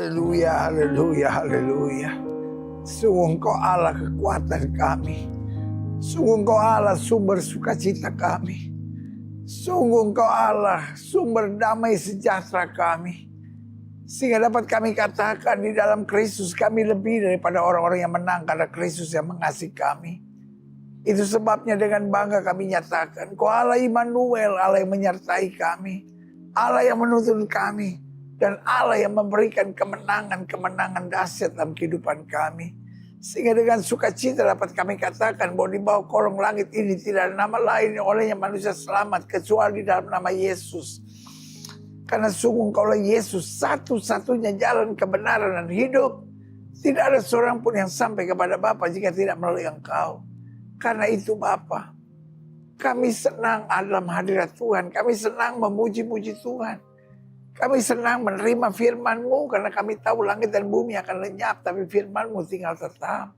Haleluya, haleluya, haleluya. Sungguh Engkau Allah kekuatan kami. Sungguh Engkau Allah sumber sukacita kami. Sungguh Engkau Allah sumber damai sejahtera kami. Sehingga dapat kami katakan di dalam Kristus kami lebih daripada orang-orang yang menang karena Kristus yang mengasihi kami. Itu sebabnya dengan bangga kami nyatakan, Engkau Allah Immanuel, Allah yang menyertai kami. Allah yang menuntun kami. Dan Allah yang memberikan kemenangan-kemenangan dahsyat dalam kehidupan kami. Sehingga dengan sukacita dapat kami katakan bahwa di bawah kolong langit ini tidak ada nama lain olehnya manusia selamat kecuali dalam nama Yesus. Karena sungguh Engkaulah Yesus satu-satunya jalan kebenaran dan hidup. Tidak ada seorang pun yang sampai kepada Bapa jika tidak melalui Engkau. Karena itu Bapa, kami senang dalam hadirat Tuhan. Kami senang memuji-muji Tuhan. Kami senang menerima firman-Mu karena kami tahu langit dan bumi akan lenyap. Tapi firman-Mu tinggal tetap.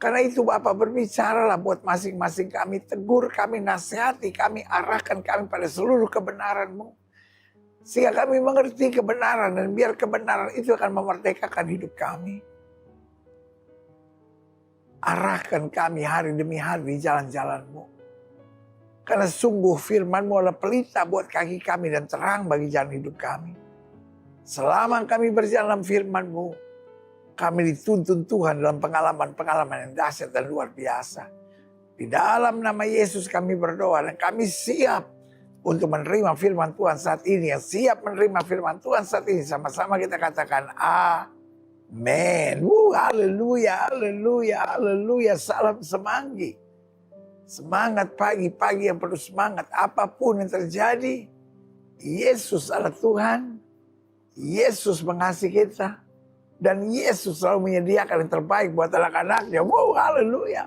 Karena itu Bapa berbicaralah buat masing-masing kami. Tegur kami, nasihati kami, arahkan kami pada seluruh kebenaran-Mu. Sehingga kami mengerti kebenaran dan biar kebenaran itu akan memerdekakan hidup kami. Arahkan kami hari demi hari di jalan-jalan-Mu. Karena sungguh firman-Mu adalah pelita buat kaki kami dan terang bagi jalan hidup kami. Selama kami berjalan dalam firman-Mu, kami dituntun Tuhan dalam pengalaman-pengalaman yang dahsyat dan luar biasa. Di dalam nama Yesus kami berdoa dan kami siap untuk menerima firman Tuhan saat ini. Yang siap menerima firman Tuhan saat ini, sama-sama kita katakan amin. Haleluya, haleluya, haleluya. Salam semanggi. Semangat pagi-pagi yang penuh semangat. Apapun yang terjadi, Yesus adalah Tuhan. Yesus mengasihi kita. Dan Yesus selalu menyediakan yang terbaik buat anak-anaknya. Wow, haleluya.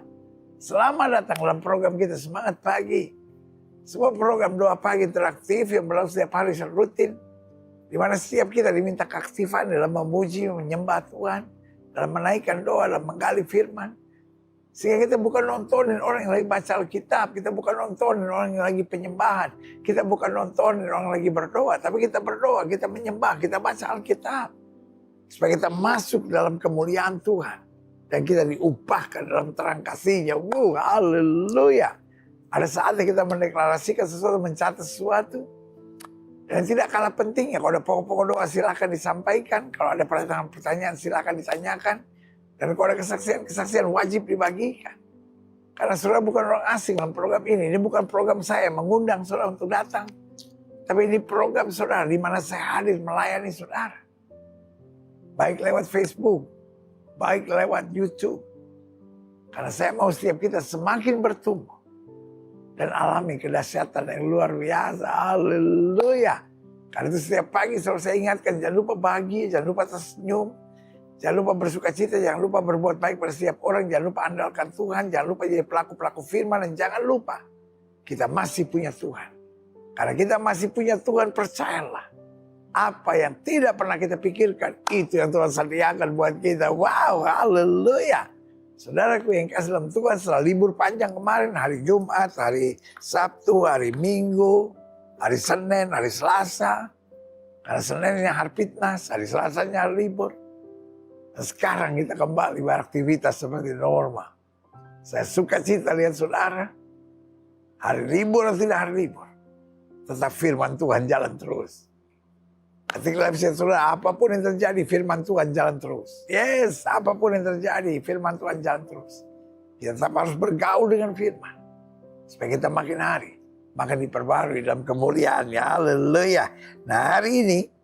Selamat datang dalam program kita Semangat Pagi. Sebuah program doa pagi interaktif yang berlangsung setiap hari secara rutin. Di mana setiap kita diminta keaktifan dalam memuji, menyembah Tuhan. Dalam menaikkan doa, dalam menggali firman. Sehingga kita bukan nontonin orang yang lagi baca Alkitab. Kita bukan nontonin orang yang lagi penyembahan. Kita bukan nontonin orang yang lagi berdoa. Tapi kita berdoa, kita menyembah, kita baca Alkitab. Supaya kita masuk dalam kemuliaan Tuhan. Dan kita diupahkan dalam terang kasih-Nya. Haleluya. Ada saatnya kita mendeklarasikan sesuatu, mencatat sesuatu. Dan tidak kalah pentingnya. Kalau ada pokok-pokok doa silakan disampaikan. Kalau ada pertanyaan silakan ditanyakan. Dan kalau ada kesaksian wajib dibagikan. Karena saudara bukan orang asing dalam program ini. Ini bukan program saya mengundang saudara untuk datang. Tapi ini program saudara di mana saya hadir melayani saudara. Baik lewat Facebook. Baik lewat YouTube. Karena saya mau setiap kita semakin bertumbuh. Dan alami kedahsyatan yang luar biasa. Haleluya. Karena itu setiap pagi selalu saya ingatkan. Jangan lupa bahagia, jangan lupa tersenyum. Jangan lupa bersuka cita, jangan lupa berbuat baik pada setiap orang. Jangan lupa andalkan Tuhan, jangan lupa jadi pelaku-pelaku firman. Dan jangan lupa kita masih punya Tuhan. Karena kita masih punya Tuhan, percayalah. Apa yang tidak pernah kita pikirkan, itu yang Tuhan sediakan buat kita. Wow, haleluya. Saudaraku yang kasih dalam Tuhan, setelah libur panjang kemarin, hari Jumat, hari Sabtu, hari Minggu, hari Senin, hari Selasa. Karena Seninnya hari Fitnas, hari Selasanya hari libur. Dan sekarang kita kembali beraktivitas seperti normal. Saya suka cita lihat saudara. Hari libur atau tidak hari libur. Tetap firman Tuhan jalan terus. Ketika bisa saudara, apapun yang terjadi firman Tuhan jalan terus. Yes, apapun yang terjadi firman Tuhan jalan terus. Kita tetap harus bergaul dengan firman. Supaya kita makin hari makin diperbarui dalam kemuliaan-Nya. Haleluya. Nah hari ini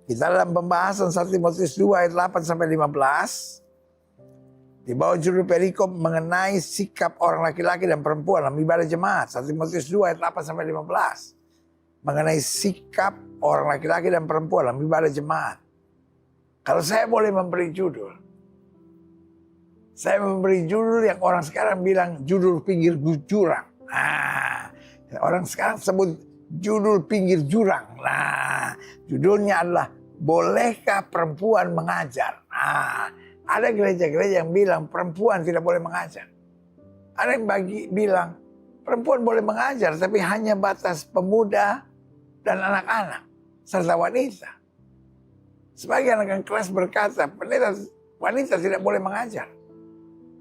kita dalam pembahasan 1 Timotius 2 ayat 8 sampai 15. Di bawah judul perikop mengenai sikap orang laki-laki dan perempuan dalam ibadah jemaat. 1 Timotius 2 ayat 8 sampai 15. Mengenai sikap orang laki-laki dan perempuan dalam ibadah jemaat. Kalau saya boleh memberi judul. Saya memberi judul yang orang sekarang bilang judul pinggir jurang. Nah, orang sekarang sebut judul pinggir jurang. Nah, judulnya adalah bolehkah perempuan mengajar? Nah, ada gereja-gereja yang bilang perempuan tidak boleh mengajar. Ada yang bilang perempuan boleh mengajar tapi hanya batas pemuda dan anak-anak serta wanita. Sebagian akan keras berkata, wanita tidak boleh mengajar.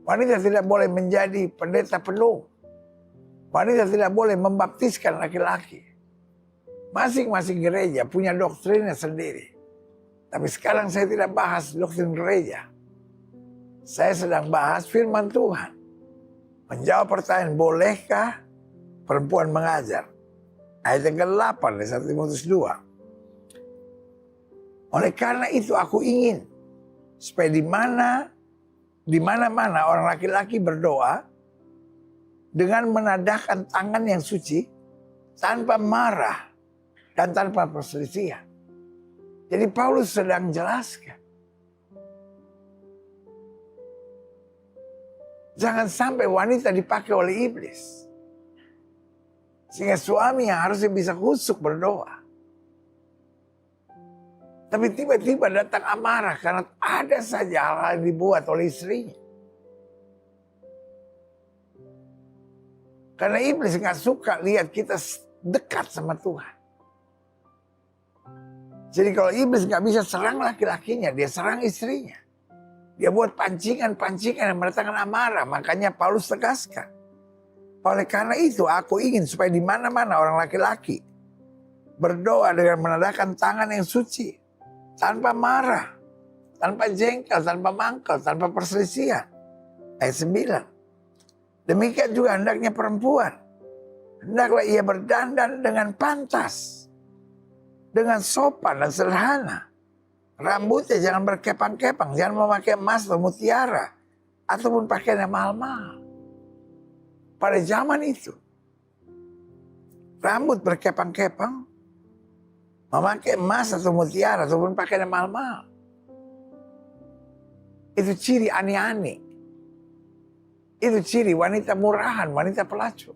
Wanita tidak boleh menjadi pendeta penuh. Wanita tidak boleh membaptiskan laki-laki. Masing-masing gereja punya doktrinnya sendiri. Tapi sekarang saya tidak bahas doktrin gereja. Saya sedang bahas firman Tuhan. Menjawab pertanyaan, bolehkah perempuan mengajar? Ayat yang ke-8 dari 1 Timotius 2. Oleh karena itu aku ingin supaya di mana-mana orang laki-laki berdoa dengan menadahkan tangan yang suci tanpa marah dan tanpa perselisihan. Jadi Paulus sedang jelaskan, jangan sampai wanita dipakai oleh iblis. Sehingga suami yang harusnya bisa khusyuk berdoa. Tapi tiba-tiba datang amarah karena ada saja hal-hal yang dibuat oleh istrinya. Karena iblis gak suka lihat kita dekat sama Tuhan. Jadi kalau iblis gak bisa serang laki-lakinya, dia serang istrinya. Dia buat pancingan-pancingan yang mendatangkan amarah. Makanya Paulus tegaskan. Oleh karena itu aku ingin supaya di mana-mana orang laki-laki berdoa dengan menadahkan tangan yang suci. Tanpa marah, tanpa jengkel, tanpa mangkal, tanpa perselisihan. Ayat 9. Demikian juga hendaknya perempuan. Hendaklah ia berdandan dengan pantas. Dengan sopan dan sederhana. Rambutnya jangan berkepang-kepang. Jangan memakai emas atau mutiara. Ataupun pakaian yang mahal-mahal. Pada zaman itu. Rambut berkepang-kepang. Memakai emas atau mutiara ataupun pakaian yang mahal-mahal. Itu ciri aneh-aneh. Itu ciri wanita murahan, wanita pelacur.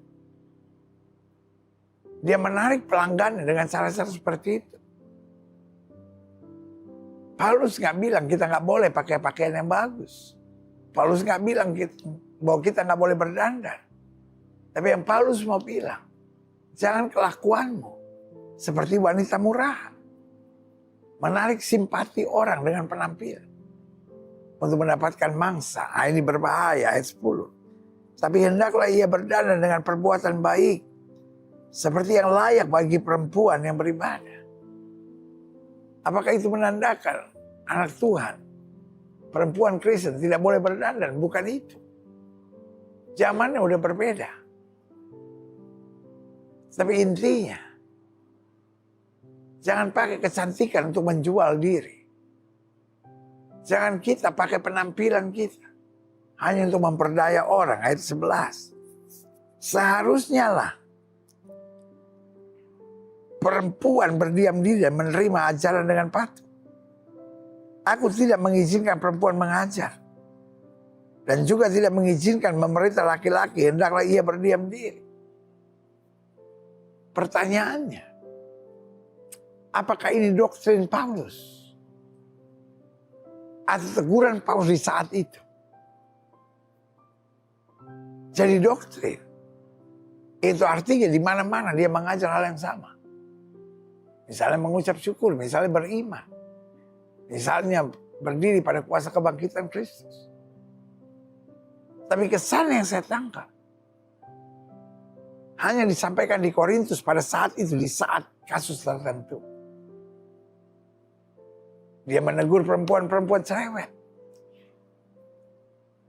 Dia menarik pelanggannya dengan cara-cara seperti itu. Paulus gak bilang kita gak boleh pakai pakaian yang bagus. Paulus gak bilang bahwa kita gak boleh berdandan. Tapi yang Paulus mau bilang, jangan kelakuanmu seperti wanita murahan. Menarik simpati orang dengan penampilan. Untuk mendapatkan mangsa. Ini berbahaya, ayat 10. Tapi hendaklah ia berdandan dengan perbuatan baik. Seperti yang layak bagi perempuan yang beribadah. Apakah itu menandakan anak Tuhan, perempuan Kristen tidak boleh berdandan? Bukan itu. Zamannya udah berbeda. Tapi intinya, jangan pakai kecantikan untuk menjual diri. Jangan kita pakai penampilan kita hanya untuk memperdaya orang. Ayat 11. Seharusnya lah perempuan berdiam diri dan menerima ajaran dengan patuh. Aku tidak mengizinkan perempuan mengajar. Dan juga tidak mengizinkan memerintah laki-laki. Hendaklah ia berdiam diri. Pertanyaannya, apakah ini doktrin Paulus? Atau teguran Paulus di saat itu? Jadi doktrin. Itu artinya di mana-mana dia mengajar hal yang sama. Misalnya mengucap syukur, misalnya beriman. Misalnya berdiri pada kuasa kebangkitan Kristus. Tapi kesan yang saya tangkap hanya disampaikan di Korintus pada saat itu, di saat kasus tertentu. Dia menegur perempuan-perempuan cerewet.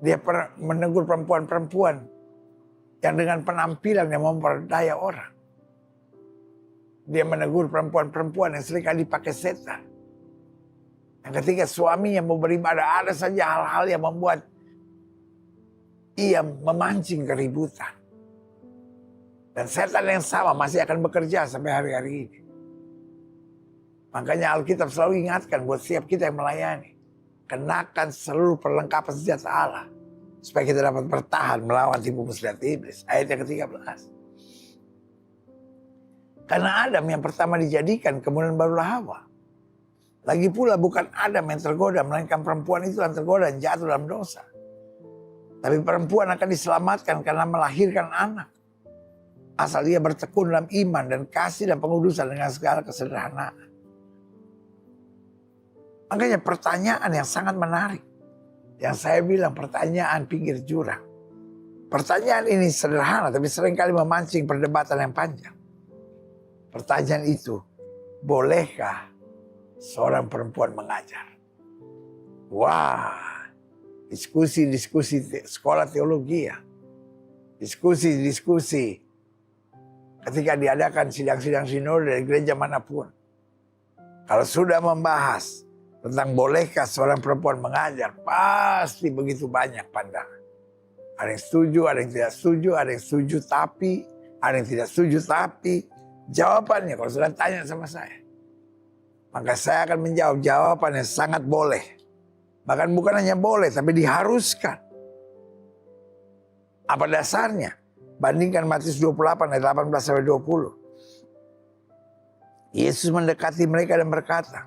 Dia menegur perempuan-perempuan yang dengan penampilan yang memperdaya orang. Dia menegur perempuan-perempuan yang seringkali dipakai setan. Yang ketika suaminya mau beribadah, ada saja hal-hal yang membuat ia memancing keributan. Dan setan yang sama masih akan bekerja sampai hari-hari ini. Makanya Alkitab selalu ingatkan buat setiap kita yang melayani. Kenakan seluruh perlengkapan senjata Allah. Supaya kita dapat bertahan melawan tipu muslihat iblis. Ayat yang ke-13. Karena Adam yang pertama dijadikan, kemudian barulah Hawa. Lagi pula bukan Adam yang tergoda, melainkan perempuan itu yang tergoda dan jatuh dalam dosa. Tapi perempuan akan diselamatkan karena melahirkan anak. Asal ia bertekun dalam iman dan kasih dan pengudusan dengan segala kesederhanaan. Makanya pertanyaan yang sangat menarik. Yang saya bilang pertanyaan pinggir jurang. Pertanyaan ini sederhana tapi seringkali memancing perdebatan yang panjang. Pertanyaan itu, bolehkah seorang perempuan mengajar? Wah, diskusi-diskusi sekolah teologi ya. Diskusi-diskusi ketika diadakan sidang-sidang sinode dari gereja manapun. Kalau sudah membahas tentang bolehkah seorang perempuan mengajar, pasti begitu banyak pandangan. Ada yang setuju, ada yang tidak setuju, ada yang setuju tapi, ada yang tidak setuju tapi. Jawabannya kalau sudah tanya sama saya, maka saya akan menjawab jawabannya sangat boleh. Bahkan bukan hanya boleh, tapi diharuskan. Apa dasarnya? Bandingkan Matius 28 ayat 18-20. Yesus mendekati mereka dan berkata,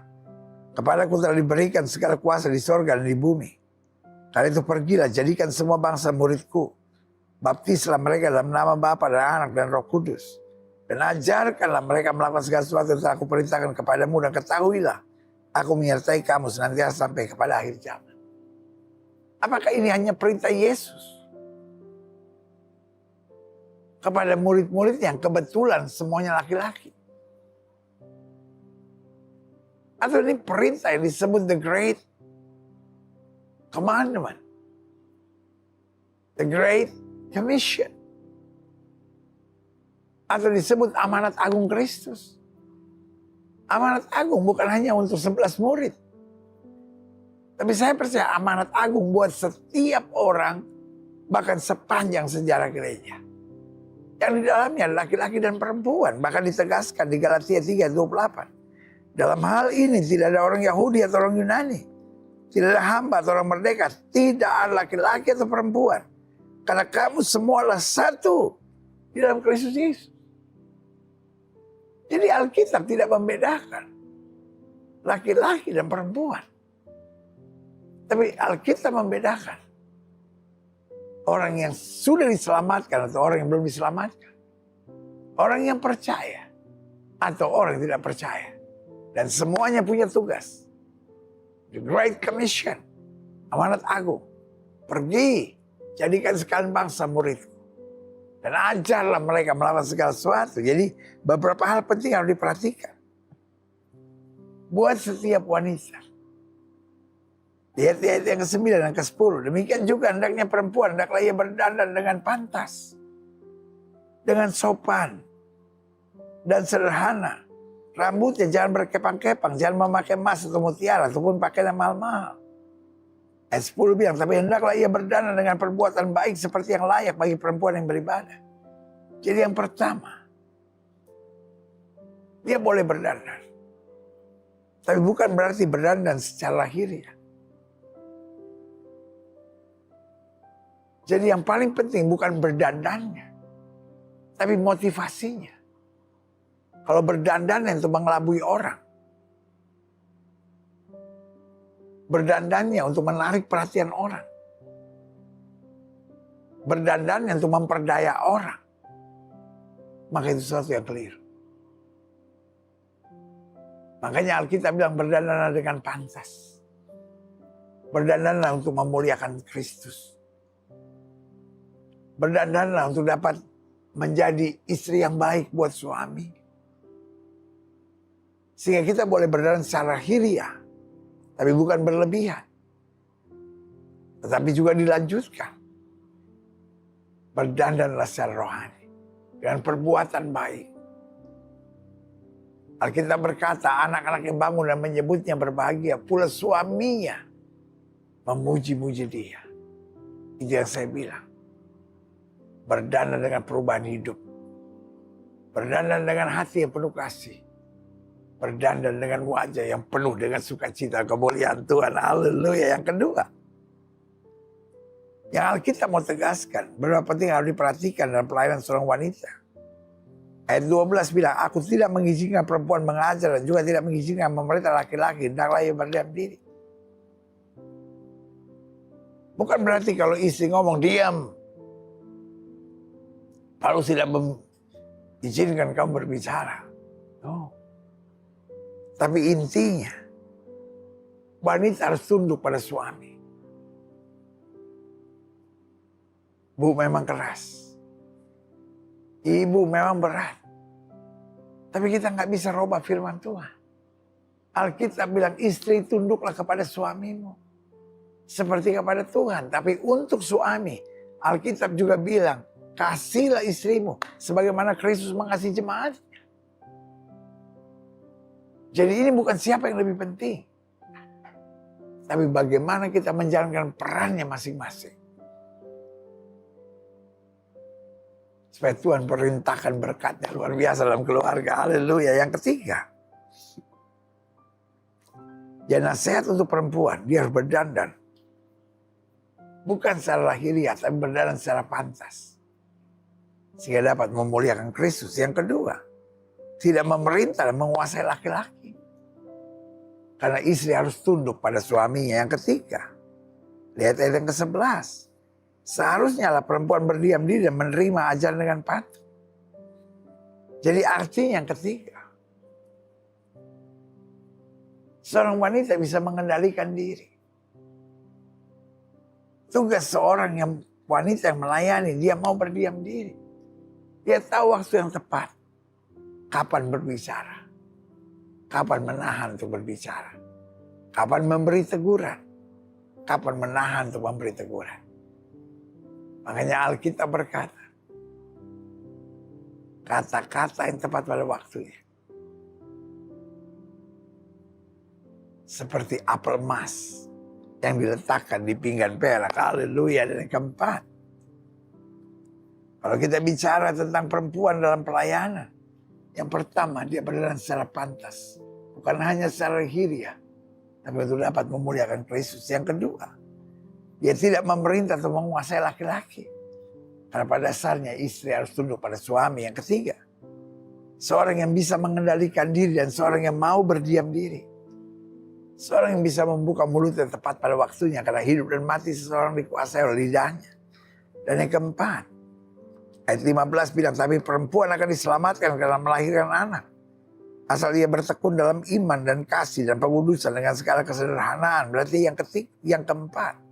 "Kepadaku telah diberikan segala kuasa di sorga dan di bumi. Karena itu pergilah, jadikan semua bangsa muridku. Baptislah mereka dalam nama Bapa dan Anak dan Roh Kudus. Dan ajarkanlah mereka melakukan segala sesuatu yang telah aku perintahkan kepadamu. Dan ketahuilah, aku menyertai kamu senantiasa sampai kepada akhir zaman." Apakah ini hanya perintah Yesus kepada murid-murid yang kebetulan semuanya laki-laki? Atau ini perintah yang disebut the Great Commandment, the Great Commission, atau disebut amanat agung Kristus? Amanat agung bukan hanya untuk 11 murid. Tapi saya percaya amanat agung buat setiap orang, bahkan sepanjang sejarah gereja. Yang di dalamnya laki-laki dan perempuan. Bahkan ditegaskan di Galatia 3:28. Dalam hal ini tidak ada orang Yahudi atau orang Yunani. Tidak ada hamba atau orang merdeka. Tidak ada laki-laki atau perempuan. Karena kamu semualah satu di dalam Kristus Yesus. Jadi Alkitab tidak membedakan laki-laki dan perempuan. Tapi Alkitab membedakan orang yang sudah diselamatkan atau orang yang belum diselamatkan. Orang yang percaya atau orang yang tidak percaya. Dan semuanya punya tugas. The Great Commission. Amanat agung. Pergi, jadikan sekalian bangsa muridku. Dan ajarlah mereka melakukan segala sesuatu. Jadi beberapa hal penting harus diperhatikan. Buat setiap wanita. Di ayat yang ke-9 dan ke-10. Demikian juga hendaknya perempuan, hendaklah ia berdandan dengan pantas. Dengan sopan. Dan sederhana. Rambutnya jangan berkepang-kepang. Jangan memakai emas atau mutiara. Ataupun pakaian yang mahal-mahal. Ayat 10 bilang, tapi hendaklah ia berdandan dengan perbuatan baik seperti yang layak bagi perempuan yang beribadah. Jadi yang pertama, dia boleh berdandan. Tapi bukan berarti berdandan secara lahiriah. Jadi yang paling penting bukan berdandannya, tapi motivasinya. Kalau berdandan itu mengelabui orang. Berdandannya untuk menarik perhatian orang. Berdandannya untuk memperdaya orang. Maka itu sesuatu yang keliru. Makanya Alkitab bilang berdandanlah dengan pantas. Berdandanlah untuk memuliakan Kristus. Berdandanlah untuk dapat menjadi istri yang baik buat suami. Sehingga kita boleh berdandan secara lahiriah. Tapi bukan berlebihan. Tetapi juga dilanjutkan. Berdandanlah secara rohani. Dengan perbuatan baik. Alkitab berkata anak-anak yang bangun dan menyebutnya berbahagia. Pula suaminya memuji-muji dia. Itu yang saya bilang. Berdandan dengan perubahan hidup. Berdandan dengan hati yang penuh kasih. Berdandan dengan wajah yang penuh dengan sukacita kemuliaan Tuhan. Haleluya. Yang kedua, yang Alkitab mau tegaskan, berapa penting harus diperhatikan dalam pelayanan seorang wanita. Ayat 12 bilang, aku tidak mengizinkan perempuan mengajar dan juga tidak mengizinkan memerintah laki-laki. Hendaklah ia berdiam diri. Bukan berarti kalau istri ngomong diam, lalu tidak mengizinkan kamu berbicara. No. Tapi intinya, Wanita harus tunduk pada suami. Bu memang keras. Ibu memang berat. Tapi kita nggak bisa rubah firman Tuhan. Alkitab bilang istri tunduklah kepada suamimu. Seperti kepada Tuhan. Tapi untuk suami, Alkitab juga bilang, kasihlah istrimu sebagaimana Kristus mengasihi jemaat. Jadi ini bukan siapa yang lebih penting. Tapi bagaimana kita menjalankan perannya masing-masing. Supaya Tuhan perintahkan berkatnya luar biasa dalam keluarga. Haleluya. Yang ketiga. Ya nasihat untuk perempuan. Dia harus berdandan. Bukan secara lahiriah, tapi berdandan secara pantas. Sehingga dapat memuliakan Kristus. Yang kedua. Tidak memerintah dan menguasai laki-laki. Karena istri harus tunduk pada suaminya. Yang ketiga. Lihat ayat yang ke-11. Seharusnya lah perempuan berdiam diri dan menerima ajaran dengan patuh. Jadi artinya yang ketiga. Seorang wanita bisa mengendalikan diri. Tugas seorang wanita yang melayani, dia mau berdiam diri. Dia tahu waktu yang tepat. Kapan berbicara. Kapan menahan untuk berbicara. Kapan memberi teguran. Kapan menahan untuk memberi teguran. Makanya Alkitab berkata, kata-kata yang tepat pada waktunya. Seperti apel emas yang diletakkan di pinggan perak. Haleluya. Dan yang keempat. Kalau kita bicara tentang perempuan dalam pelayanan. Yang pertama, dia berjalan secara pantas. Bukan hanya secara lahiriah. Tapi untuk dapat memuliakan Kristus. Yang kedua, dia tidak memerintah atau menguasai laki-laki. Karena pada dasarnya istri harus tunduk pada suami. Yang ketiga, seorang yang bisa mengendalikan diri dan seorang yang mau berdiam diri. Seorang yang bisa membuka mulutnya tepat pada waktunya. Karena hidup dan mati seseorang dikuasai oleh lidahnya. Dan yang keempat, ayat 15 bilang, tapi perempuan akan diselamatkan karena melahirkan anak. Asal ia bertekun dalam iman dan kasih dan pengudusan dengan segala kesederhanaan. Berarti yang keempat.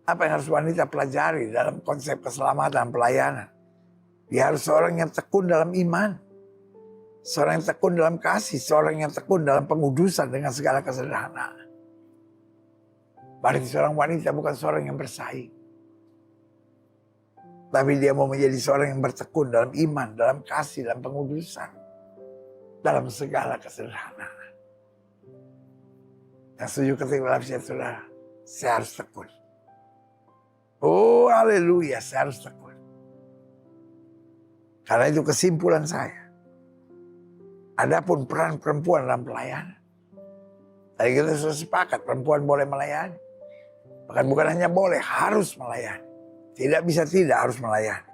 Apa yang harus wanita pelajari dalam konsep keselamatan pelayanan? Dia harus seorang yang tekun dalam iman. Seorang yang tekun dalam kasih. Seorang yang tekun dalam pengudusan dengan segala kesederhanaan. Berarti seorang wanita bukan seorang yang bersaing. Tapi dia mau menjadi seorang yang bertekun dalam iman, dalam kasih, dalam pengudusan. Dalam segala kesederhanaan. Yang setuju ketika dalam saudara, saya harus tekun. Oh haleluya, saya harus tekun. Karena itu kesimpulan saya. Adapun peran perempuan dalam pelayanan. Tadi kita sudah sepakat perempuan boleh melayani. Bahkan bukan hanya boleh, harus melayani. Tidak bisa tidak harus melayani.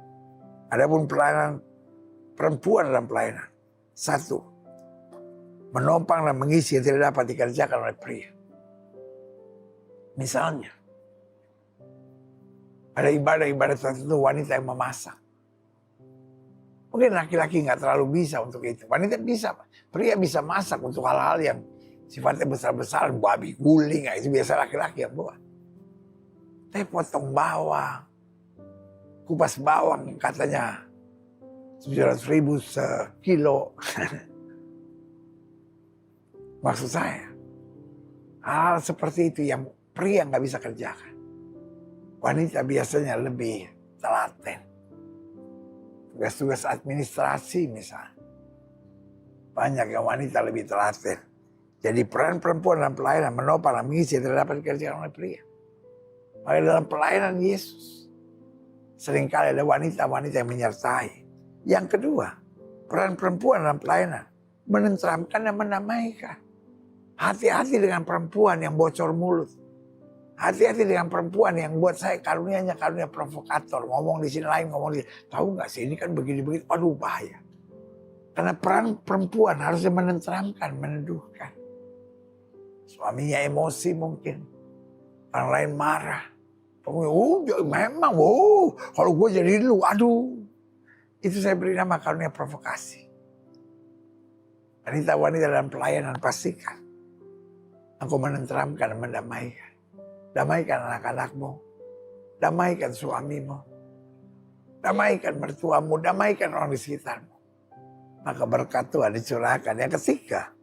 Adapun pelayanan perempuan dalam pelayanan. Satu, menopang dan mengisi yang tidak dapat dikerjakan oleh pria. Misalnya, ada ibadah-ibadah tertentu wanita yang memasak. Mungkin laki-laki nggak terlalu bisa untuk itu. Wanita bisa, pria bisa masak untuk hal-hal yang sifatnya besar-besar, babi guling, itu biasa laki-laki yang buat. Tapi potong bawang, kupas bawang katanya 700.000 sekilo. Maksud saya, hal seperti itu yang pria nggak bisa kerjakan. Wanita biasanya lebih telaten. Tugas-tugas administrasi misalnya. Banyak yang wanita lebih telaten. Jadi peran perempuan dalam pelayanan menopang dan mengisi tidak dapat dikerjakan oleh pria. Maka dalam pelayanan Yesus, seringkali ada wanita-wanita yang menyertai. Yang kedua, peran perempuan dalam pelayanan menenteramkan dan mendamaikan. Hati-hati dengan perempuan yang bocor mulut. Hati-hati dengan perempuan yang buat saya karunia provokator. Ngomong di sini lain, ngomong di sini. Tahu nggak sih ini kan begini-begini. Aduh bahaya. Karena peran perempuan harusnya menenteramkan, meneduhkan. Suaminya emosi mungkin. Orang lain marah. Memang, kalau gue jadi lu, aduh. Itu saya beri nama karunia provokasi. Wanita-wanita dalam pelayanan pastikan. Engkau menenteramkan dan mendamaikan. Damaikan anak-anakmu. Damaikan suamimu. Damaikan mertuamu. Damaikan orang di sekitarmu. Maka berkat Tuhan dicurahkan. Yang ketiga,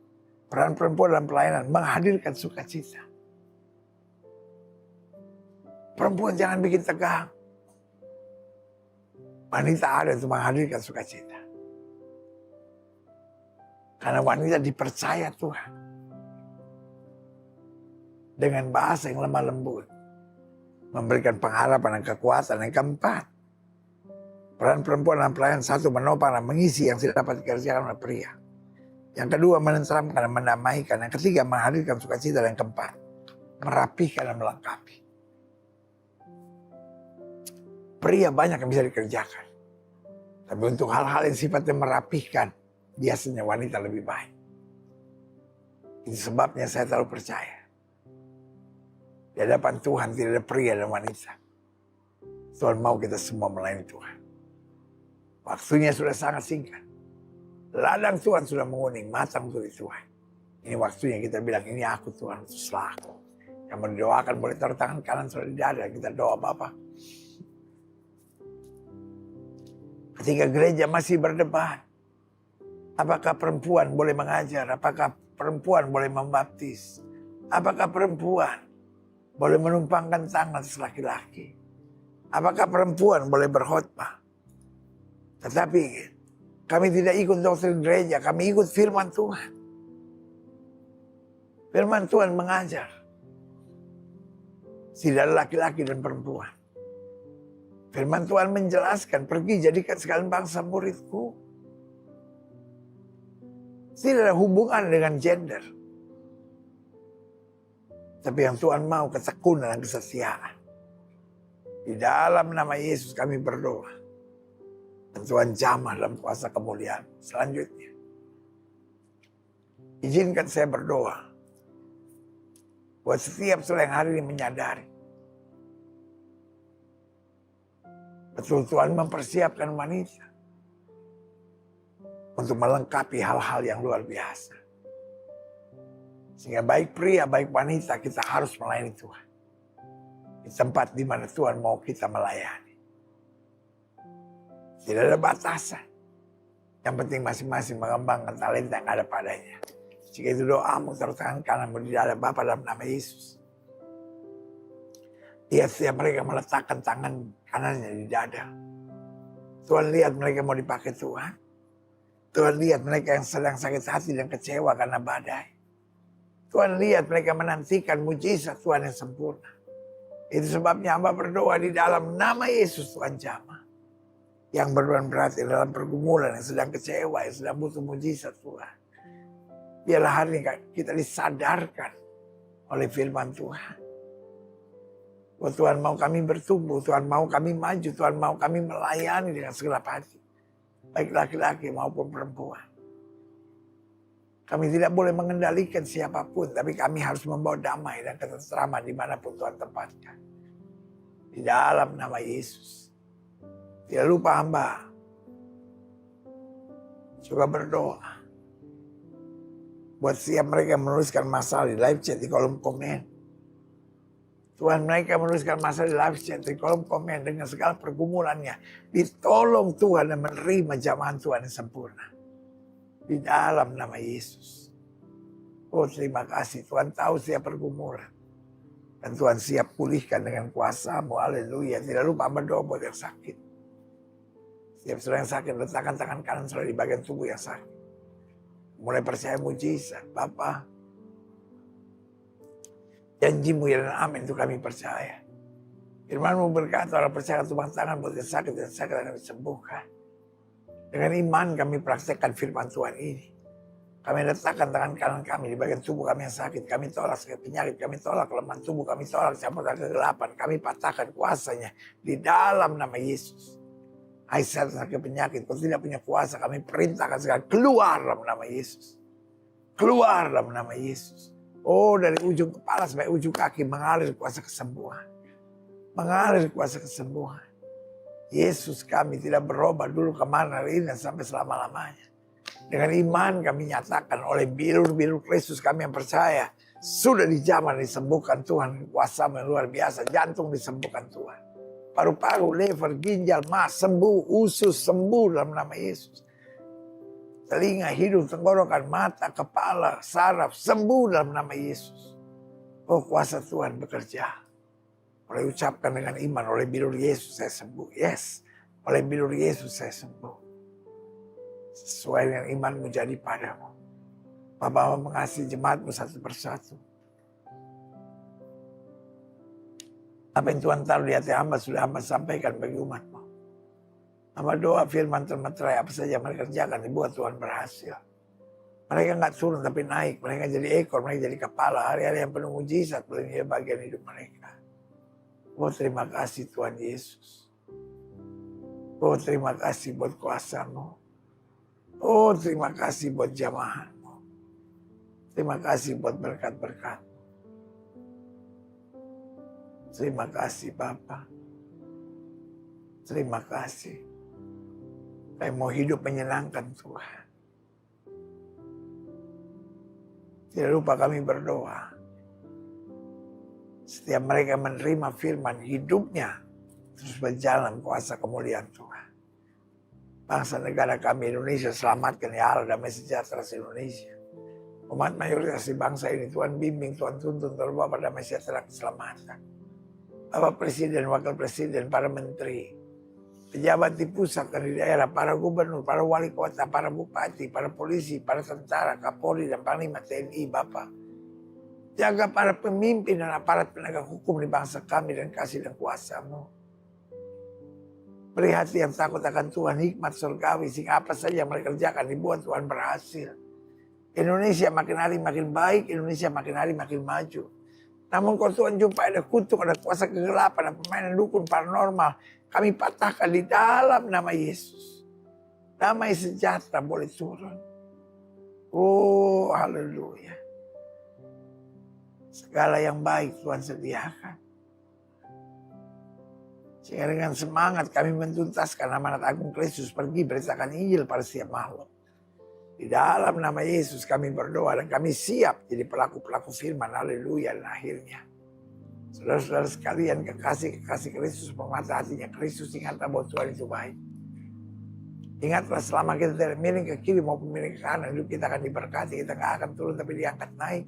peran perempuan dalam pelayanan menghadirkan sukacita. Perempuan jangan bikin tegang. Wanita ada untuk menghadirkan sukacita. Karena wanita dipercaya Tuhan. Dengan bahasa yang lemah lembut. Memberikan pengharapan dan kekuatan. Yang keempat, peran perempuan dalam pelayanan, satu, menopang dan mengisi yang tidak dapat dikerjakan oleh pria. Yang kedua, menenteramkan dan mendamaikan. Yang ketiga, menghadirkan sukacita. Dan yang keempat, merapihkan dan melengkapi. Pria banyak yang bisa dikerjakan. Tapi untuk hal-hal yang sifatnya merapihkan, biasanya wanita lebih baik. Itu sebabnya saya selalu percaya. Di hadapan Tuhan tidak ada pria dan wanita. Tuhan mau kita semua melayani Tuhan. Waktunya sudah sangat singkat. Ladang Tuhan sudah menguning, matang untuk Tuhan. Ini waktunya kita bilang, ini aku Tuhan, setelah aku. Yang mau didoakan boleh taruh tangan kanan sudah di dada. Kita doa Bapa. Ketika gereja masih berdebat, apakah perempuan boleh mengajar? Apakah perempuan boleh membaptis? Apakah perempuan boleh menumpangkan tangan laki-laki? Apakah perempuan boleh berkhotbah? Tetapi kami tidak ikut doktrin gereja, kami ikut firman Tuhan. Firman Tuhan mengajar. Tidak ada laki-laki dan perempuan. Firman Tuhan menjelaskan, pergi jadikan sekalian bangsa muridku. Tidak ada hubungan dengan gender. Tapi yang Tuhan mau ketekunan dan kesetiaan. Di dalam nama Yesus kami berdoa. Dan Tuhan jamah dalam kuasa kemuliaan. Selanjutnya, izinkan saya berdoa. Buat setiap saudara yang hari ini menyadari. Betul Tuhan mempersiapkan wanita. Untuk melengkapi hal-hal yang luar biasa. Sehingga baik pria, baik wanita kita harus melayani Tuhan. Di tempat di mana Tuhan mau kita melayani. Tidak ada batasan. Yang penting masing-masing mengembangkan talenta yang ada padanya. Jika itu doamu, taruh tangan kananmu di dada Bapa dalam nama Yesus. Lihat setiap mereka meletakkan tangan kanannya di dada. Tuhan lihat mereka mau dipakai Tuhan. Tuhan lihat mereka yang sedang sakit hati dan kecewa karena badai. Tuhan lihat mereka menantikan mujizat Tuhan yang sempurna. Itu sebabnya hamba berdoa di dalam nama Yesus Tuhan jamah. Yang berbuat berarti dalam pergumulan yang sedang kecewa, yang sedang butuh mujizat Tuhan. Biarlah hari ini kita disadarkan oleh firman Tuhan. Bahwa Tuhan mau kami bertumbuh, Tuhan mau kami maju, Tuhan mau kami melayani dengan segenap hati. Baik laki-laki maupun perempuan. Kami tidak boleh mengendalikan siapapun, tapi kami harus membawa damai dan ketenteraman dimanapun Tuhan tempatkan. Di dalam nama Yesus. Tidak lupa hamba juga berdoa. Buat siap mereka menuliskan masalah di live chat di kolom komen. Tuhan mereka menuliskan masalah di live chat di kolom komen dengan segala pergumulannya. Ditolong Tuhan dan menerima jamahan Tuhan yang sempurna. Di dalam nama Yesus. Oh terima kasih Tuhan tahu siap pergumulan. Dan Tuhan siap pulihkan dengan kuasa-Mu. Haleluya. Tidak lupa berdoa buat yang sakit. Setiap saudara yang sakit letakkan tangan kanan saudara di bagian tubuh yang sakit. Mulai percaya mujizat. Bapa. Janji-Mu ya dan amin itu kami percaya. Firman-Mu berkata orang percaya tumpang tangan buat yang sakit dan sakit akan disembuhkan. Dengan iman kami praktekkan firman Tuhan ini. Kami letakkan tangan kanan kami di bagian tubuh kami yang sakit. Kami tolak sakit penyakit, kami tolak kelemahan tubuh, kami tolak campuran kegelapan. Kami patahkan kuasanya di dalam nama Yesus. Hai setan sakit penyakit, kau tidak punya kuasa. Kami perintahkan sekarang keluar dalam nama Yesus. Keluar dalam nama Yesus. Oh dari ujung kepala sampai ujung kaki mengalir kuasa kesembuhan. Mengalir kuasa kesembuhan. Yesus kami tidak berubah dulu kemana hari ini dan sampai selama-lamanya. Dengan iman kami nyatakan oleh bilur-bilur Kristus kami yang percaya. Sudah dijamah, disembuhkan Tuhan. Kuasa yang luar biasa. Jantung disembuhkan Tuhan. Paru-paru, lever, ginjal, mas sembuh. Usus sembuh dalam nama Yesus. Telinga, hidung, tenggorokan, mata, kepala, saraf sembuh dalam nama Yesus. Oh, kuasa Tuhan bekerja. Oleh ucapkan dengan iman, oleh bilur Yesus saya sembuh. Yes, oleh bilur Yesus saya sembuh. Sesuai dengan imanmu jadi padamu. Bapa mengasihi jemaatmu satu persatu. Apa yang Tuhan taruh di hati hamba sudah hamba sampaikan bagi umatmu. Hamba doa firman termeterai apa saja mereka kerjakan dibuat Tuhan berhasil. Mereka nggak turun tapi naik. Mereka jadi ekor, mereka jadi kepala. Hari-hari yang penuh mujizat menjadi bagian hidup mereka. Oh terima kasih Tuhan Yesus. Oh terima kasih buat kuasa-Mu. Oh terima kasih buat jamahan. Terima kasih buat berkat-berkat. Terima kasih Bapa. Terima kasih. Saya mau hidup menyenangkan Tuhan. Tidak lupa kami berdoa. Setiap mereka menerima firman hidupnya terus berjalan kuasa kemuliaan Tuhan. Bangsa negara kami Indonesia selamatkan ya Allah, damai sejahtera se-Indonesia. Umat mayoritas di bangsa ini Tuhan bimbing, Tuhan tuntun terbawa pada damai sejahtera keselamatan. Bapak Presiden, Wakil Presiden, para menteri, pejabat di pusat dan di daerah, para gubernur, para wali kota, para bupati, para polisi, para tentara, Kapolri dan Panglima TNI, Bapak. Jaga para pemimpin dan aparat penegak hukum di bangsa kami dan kasih dan kuasa-Mu. Beri hati yang takut akan Tuhan, hikmat surgawi, sehingga apa saja yang mereka kerjakan dibuat Tuhan berhasil. Indonesia makin hari makin baik, Indonesia makin hari makin maju. Namun kalau Tuhan jumpa ada kutuk, ada kuasa kegelapan, ada permainan dukun paranormal, kami patahkan di dalam nama Yesus. Damai sejahtera boleh turun. Oh haleluya. Segala yang baik Tuhan sediakan. Sehingga dengan semangat kami mentuntaskan amanat agung Kristus, pergi beritakan Injil pada setiap makhluk. Di dalam nama Yesus kami berdoa dan kami siap jadi pelaku-pelaku firman. Haleluya. Dan akhirnya saudara-saudara sekalian, kekasih-kekasih Kristus, pemata hatinya Kristus, ingatlah bahwa Tuhan itu baik. Ingatlah selama kita tidak miring ke kiri maupun miring ke kanan, hidup kita akan diberkati. Kita gak akan turun tapi diangkat naik.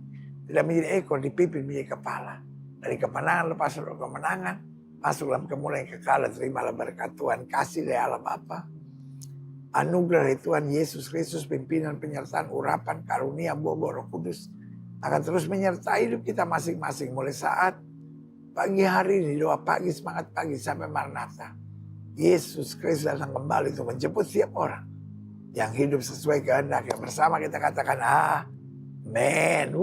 Tidak menjadi ekor, dipimpin menjadi kepala. Dari kemenangan lepas ke kemenangan, masuk dalam kemuliaan kekal. Terimalah berkat Tuhan, kasih dari Allah Bapa, anugerah dari Tuhan Yesus Kristus, pimpinan, penyertaan, urapan, karunia, buah Roh Kudus akan terus menyertai hidup kita masing-masing mulai saat pagi hari ini, doa pagi, semangat pagi sampai Maranatha. Yesus Kristus datang kembali untuk menjemput setiap orang yang hidup sesuai kehendaknya. Bersama kita katakan amin.